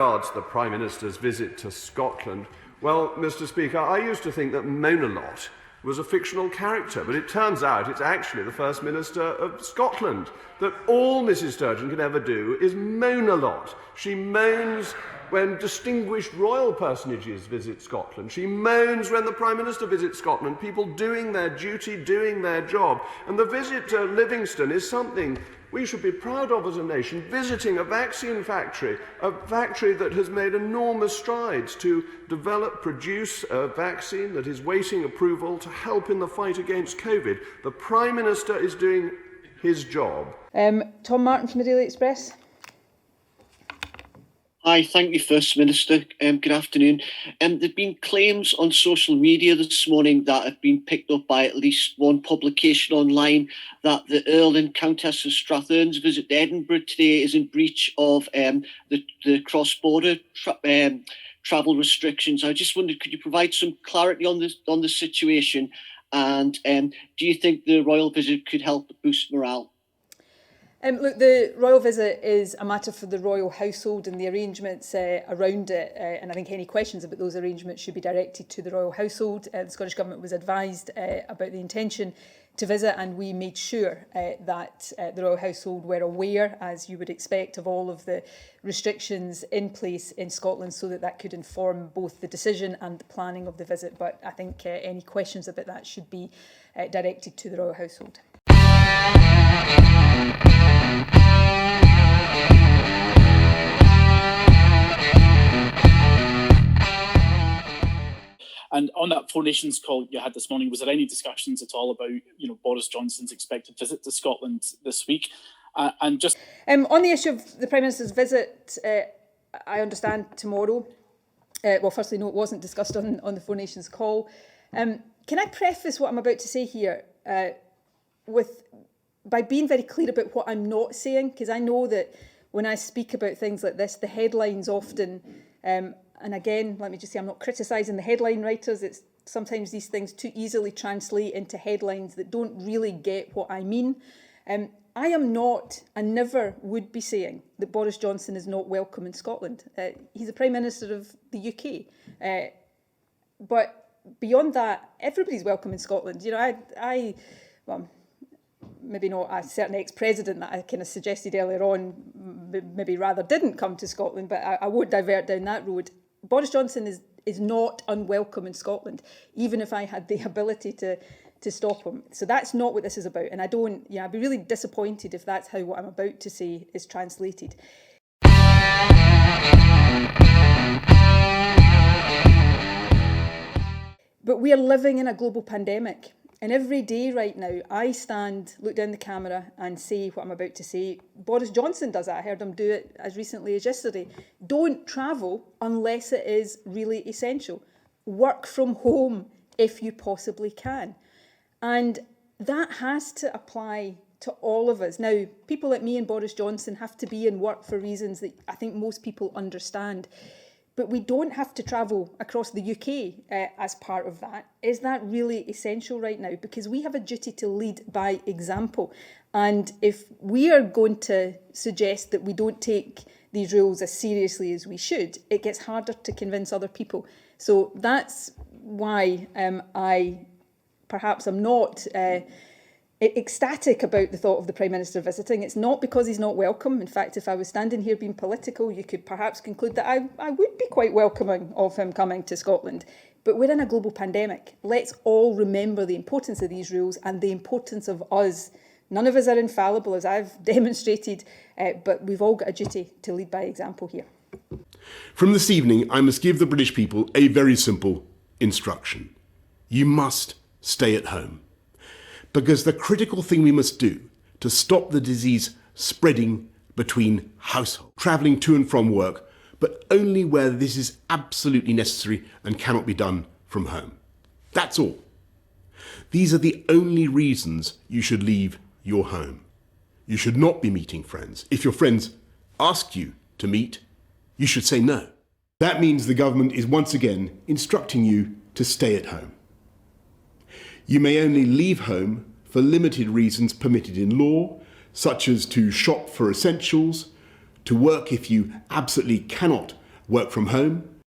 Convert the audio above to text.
regards the Prime Minister's visit to Scotland, well, Mr. Speaker, I used to think that Mona Lott was a fictional character, but it turns out it's actually the First Minister of Scotland. That all Mrs. Sturgeon can ever do is moan a lot. She moans when distinguished royal personages visit Scotland. She moans when the Prime Minister visits Scotland, people doing their duty, doing their job. And the visit to Livingston is something we should be proud of as a nation, visiting a vaccine factory, a factory that has made enormous strides to develop, produce a vaccine that is waiting approval to help in the fight against COVID. The Prime Minister is doing his job. Tom Martin from the Daily Express. Hi, thank you, First Minister. Good afternoon. There have been claims on social media this morning that have been picked up by at least one publication online that the Earl and Countess of Strathern's visit to Edinburgh today is in breach of the cross-border travel restrictions. I just wondered, could you provide some clarity on the situation? And do you think the royal visit could help boost morale? Look, the royal visit is a matter for the royal household and the arrangements around it, and I think any questions about those arrangements should be directed to the royal household. The Scottish Government was advised about the intention to visit, and we made sure that the royal household were aware, as you would expect, of all of the restrictions in place in Scotland so that that could inform both the decision and the planning of the visit. But I think any questions about that should be directed to the royal household. And on that Four Nations call you had this morning, was there any discussions at all about, Boris Johnson's expected visit to Scotland this week? On the issue of the Prime Minister's visit, I understand tomorrow. Well, firstly, no, it wasn't discussed on the Four Nations call. Can I preface what I'm about to say here by being very clear about what I'm not saying? Because I know that when I speak about things like this, the headlines often, and again, let me just say, I'm not criticising the headline writers. It's sometimes these things too easily translate into headlines that don't really get what I mean. I am not, and never would be saying that Boris Johnson is not welcome in Scotland. He's the Prime Minister of the UK. But beyond that, everybody's welcome in Scotland. Well, maybe not a certain ex-president that I kind of suggested earlier on, maybe rather didn't come to Scotland, but I won't divert down that road. Boris Johnson is not unwelcome in Scotland, even if I had the ability to stop him. So that's not what this is about. And I'd be really disappointed if that's how what I'm about to say is translated. But we are living in a global pandemic. And every day right now, I look down the camera and say what I'm about to say. Boris Johnson does that. I heard him do it as recently as yesterday. Don't travel unless it is really essential. Work from home if you possibly can. And that has to apply to all of us. Now, people like me and Boris Johnson have to be in work for reasons that I think most people understand. But we don't have to travel across the UK as part of that. Is that really essential right now? Because we have a duty to lead by example. And if we are going to suggest that we don't take these rules as seriously as we should, it gets harder to convince other people. So that's why I perhaps am not ecstatic about the thought of the Prime Minister visiting. It's not because he's not welcome. In fact, if I was standing here being political, you could perhaps conclude that I would be quite welcoming of him coming to Scotland. But we're in a global pandemic. Let's all remember the importance of these rules and the importance of us. None of us are infallible, as I've demonstrated, but we've all got a duty to lead by example here. From this evening, I must give the British people a very simple instruction. You must stay at home. Because the critical thing we must do to stop the disease spreading between households, travelling to and from work, but only where this is absolutely necessary and cannot be done from home. That's all. These are the only reasons you should leave your home. You should not be meeting friends. If your friends ask you to meet, you should say no. That means the government is once again instructing you to stay at home. You may only leave home for limited reasons permitted in law, such as to shop for essentials, to work if you absolutely cannot work from home,